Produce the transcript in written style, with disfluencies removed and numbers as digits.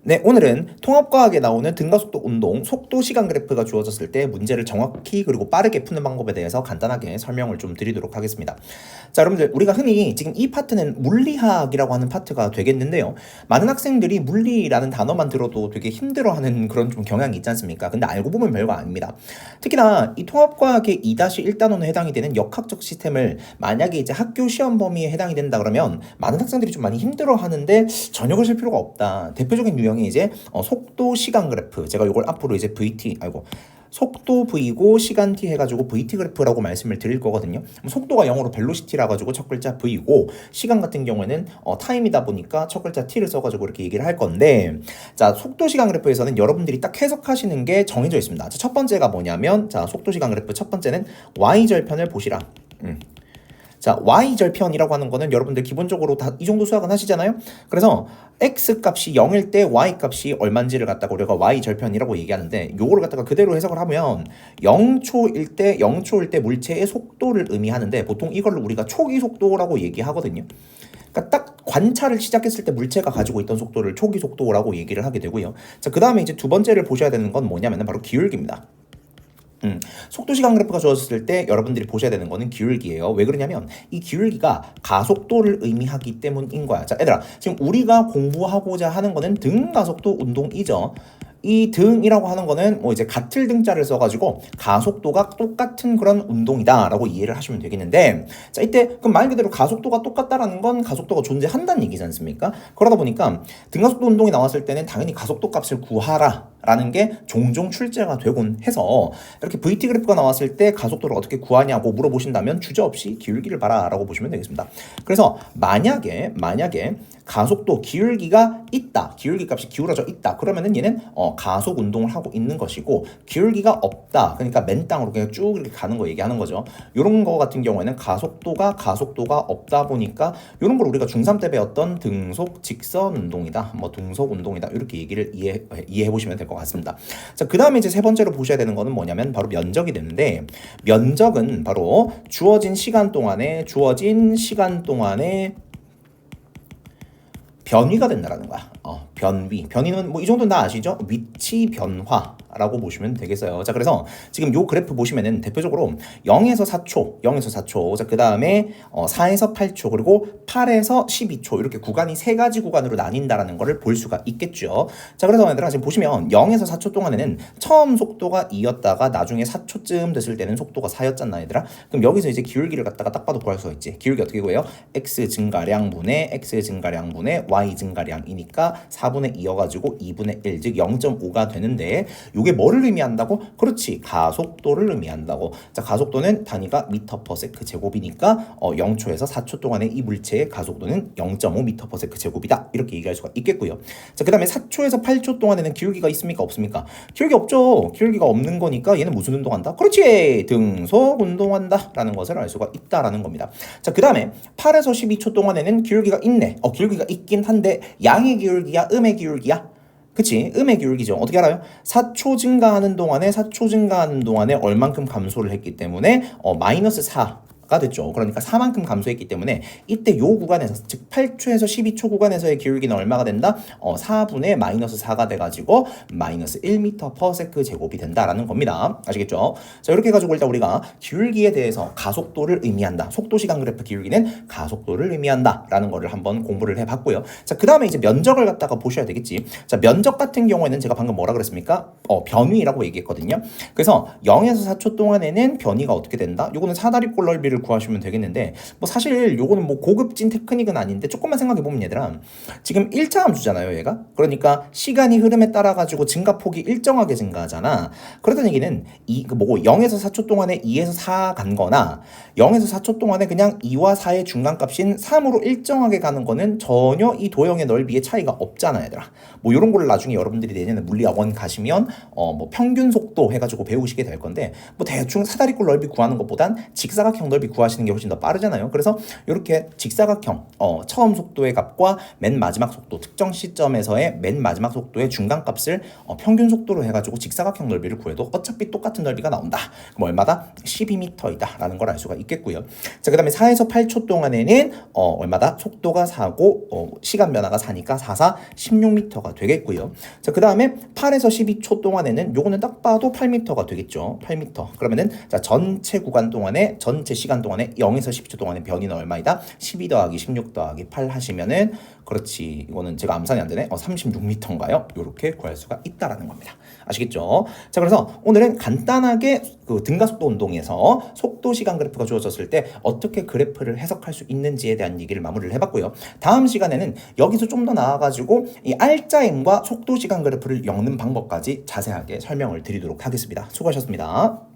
네, 오늘은 통합과학에 나오는 등가속도 운동, 속도 시간 그래프가 주어졌을 때 문제를 정확히 그리고 빠르게 푸는 방법에 대해서 간단하게 설명을 좀 드리도록 하겠습니다. 자, 여러분들 우리가 흔히 지금 이 파트는 물리학이라고 하는 파트가 되겠는데요. 많은 학생들이 물리라는 단어만 들어도 되게 힘들어하는 그런 좀 경향이 있지 않습니까? 근데 알고 보면 별거 아닙니다. 특히나 이 통합과학의 2-1단원에 해당이 되는 역학적 시스템을 만약에 이제 학교 시험 범위에 해당이 된다 그러면 많은 학생들이 좀 많이 힘들어하는데 전혀 그러실 필요가 없다. 대표적인 유형이 이제 속도 시간 그래프. 제가 이걸 앞으로 이제 속도 V고 시간 T 해가지고 VT 그래프라고 말씀을 드릴 거거든요. 속도가 영어로 벨로시티라 가지고 첫 글자 V고 시간 같은 경우에는 타임이다 보니까 첫 글자 T를 써가지고 이렇게 얘기를 할 건데, 자, 속도 시간 그래프에서는 여러분들이 딱 해석하시는 게 정해져 있습니다. 자, 첫 번째가 뭐냐면, 자, 속도 시간 그래프 첫 번째는 Y절편을 보시라. 자, Y절편이라고 하는 거는 여러분들 기본적으로 다 이 정도 수학은 하시잖아요. 그래서 X 값이 0일 때 Y 값이 얼마인지를 갖다가 우리가 Y절편이라고 얘기하는데, 요거를 갖다가 그대로 해석을 하면 0초일 때 물체의 속도를 의미하는데, 보통 이걸 우리가 초기 속도라고 얘기하거든요. 그러니까 딱 관찰을 시작했을 때 물체가 가지고 있던 속도를 초기 속도라고 얘기를 하게 되고요. 자, 그 다음에 이제 두 번째를 보셔야 되는 건 뭐냐면 바로 기울기입니다. 속도 시간 그래프가 주어졌을 때 여러분들이 보셔야 되는 거는 기울기예요. 왜 그러냐면 이 기울기가 가속도를 의미하기 때문인 거야. 자, 얘들아, 지금 우리가 공부하고자 하는 거는 등가속도 운동이죠. 이 등이라고 하는 거는 뭐 이제 같을 등자를 써가지고 가속도가 똑같은 그런 운동이다라고 이해를 하시면 되겠는데, 자, 이때 그럼 말 그대로 가속도가 똑같다라는 건 가속도가 존재한다는 얘기지 않습니까? 그러다 보니까 등가속도 운동이 나왔을 때는 당연히 가속도 값을 구하라 라는 게 종종 출제가 되곤 해서, 이렇게 VT 그래프가 나왔을 때 가속도를 어떻게 구하냐고 물어보신다면 주저없이 기울기를 봐라 라고 보시면 되겠습니다. 그래서 만약에 가속도 기울기가 있다, 기울기 값이 기울어져 있다, 그러면은 얘는 가속 운동을 하고 있는 것이고, 기울기가 없다, 그러니까 맨 땅으로 그냥 쭉 이렇게 가는 거 얘기하는 거죠. 이런 거 같은 경우에는 가속도가 없다 보니까 이런 걸 우리가 중3 때 배웠던 등속 직선 운동이다, 뭐 등속 운동이다, 이렇게 얘기를 이해해 보시면 될 것 같습니다. 자, 그 다음에 이제 세 번째로 보셔야 되는 거는 뭐냐면 바로 면적이 되는데, 면적은 바로 주어진 시간 동안에 변위가 된다라는 거야. 변위는 뭐 이 정도는 다 아시죠? 위치 변화라고 보시면 되겠어요. 자, 그래서 지금 요 그래프 보시면은 대표적으로 0에서 4초, 자, 그 다음에 4에서 8초, 그리고 8에서 12초, 이렇게 구간이 세 가지 구간으로 나뉜다라는 거를 볼 수가 있겠죠. 자, 그래서 얘들아, 지금 보시면 0에서 4초 동안에는 처음 속도가 2였다가 나중에 4초쯤 됐을 때는 속도가 4였잖아, 얘들아. 그럼 여기서 이제 기울기를 갖다가 딱 봐도 구할 수가 있지. 기울기 어떻게 구해요? x 증가량분의 y 증가량이니까 4분의 2여가지고 2분의 1, 즉 0.5가 되는데, 이게 뭐를 의미한다고? 그렇지, 가속도를 의미한다고. 자, 가속도는 단위가 m/s 제곱이니까 0초에서 4초 동안의 이 물체의 가속도는 0.5m/s 제곱이다, 이렇게 얘기할 수가 있겠고요. 자, 그 다음에 4초에서 8초 동안에는 기울기가 있습니까, 없습니까? 기울기 없죠. 기울기가 없는 거니까 얘는 무슨 운동한다? 그렇지, 등속 운동한다 라는 것을 알 수가 있다라는 겁니다. 자, 그 다음에 8에서 12초 동안에는 기울기가 있네. 기울기가 있긴 한데 양의 기울기야, 음의 기울기야? 그치, 음의 기울기죠. 어떻게 알아요? 4초 증가하는 동안에 얼만큼 감소를 했기 때문에 마이너스 4가 됐죠. 그러니까 4만큼 감소했기 때문에 이때 요 구간에서, 즉 8초에서 12초 구간에서의 기울기는 얼마가 된다? 4분의 마이너스 4가 돼가지고 마이너스 1m/s 제곱이 된다라는 겁니다. 아시겠죠? 자, 이렇게 해가지고 일단 우리가 기울기에 대해서 가속도를 의미한다, 속도 시간 그래프 기울기는 가속도를 의미한다 라는 거를 한번 공부를 해봤고요. 자, 그 다음에 이제 면적을 갖다가 보셔야 되겠지. 자, 면적 같은 경우에는 제가 방금 뭐라 그랬습니까? 변위라고 얘기했거든요. 그래서 0에서 4초 동안에는 변위가 어떻게 된다? 요거는 사다리꼴 넓이를 구하시면 되겠는데, 뭐 사실 요거는 뭐 고급진 테크닉은 아닌데, 조금만 생각해보면 얘들아, 지금 1차 함수잖아요, 얘가. 그러니까 시간이 흐름에 따라 가지고 증가폭이 일정하게 증가하잖아. 그렇다는 얘기는 0에서 4초 동안에 2에서 4 간 거나 0에서 4초 동안에 그냥 2와 4의 중간값인 3으로 일정하게 가는 거는 전혀 이 도형의 넓이의 차이가 없잖아, 얘들아. 뭐 이런 걸 나중에 여러분들이 내년에 물리학원 가시면 뭐 평균 속도 해가지고 배우시게 될 건데, 뭐 대충 사다리꼴 넓이 구하는 것보단 직사각형 넓이 구하시는 게 훨씬 더 빠르잖아요. 그래서 이렇게 직사각형 처음 속도의 값과 맨 마지막 속도 특정 시점에서의 맨 마지막 속도의 중간값을 평균 속도로 해가지고 직사각형 넓이를 구해도 어차피 똑같은 넓이가 나온다. 그럼 얼마다? 12m이다 라는 걸 알 수가 있겠고요. 자, 그 다음에 4에서 8초 동안에는 얼마다? 속도가 4고 시간 변화가 4니까 4, 4, 16m가 되겠고요. 자, 그 다음에 8에서 12초 동안에는 요거는 딱 봐도 8m가 되겠죠. 8m. 그러면은 자, 전체 구간 동안에 전체 시간 동안에 0에서 12초 동안의 변이는 얼마이다? 12 더하기 16 더하기 8 하시면은 그렇지. 이거는 제가 암산이 안 되네. 36m인가요? 요렇게 구할 수가 있다라는 겁니다. 아시겠죠? 자, 그래서 오늘은 간단하게 그 등가속도 운동에서 속도 시간 그래프가 주어졌을 때 어떻게 그래프를 해석할 수 있는지에 대한 얘기를 마무리를 해봤고요. 다음 시간에는 여기서 좀 더 나아가지고 이 알짜임과 속도 시간 그래프를 엮는 방법까지 자세하게 설명을 드리도록 하겠습니다. 수고하셨습니다.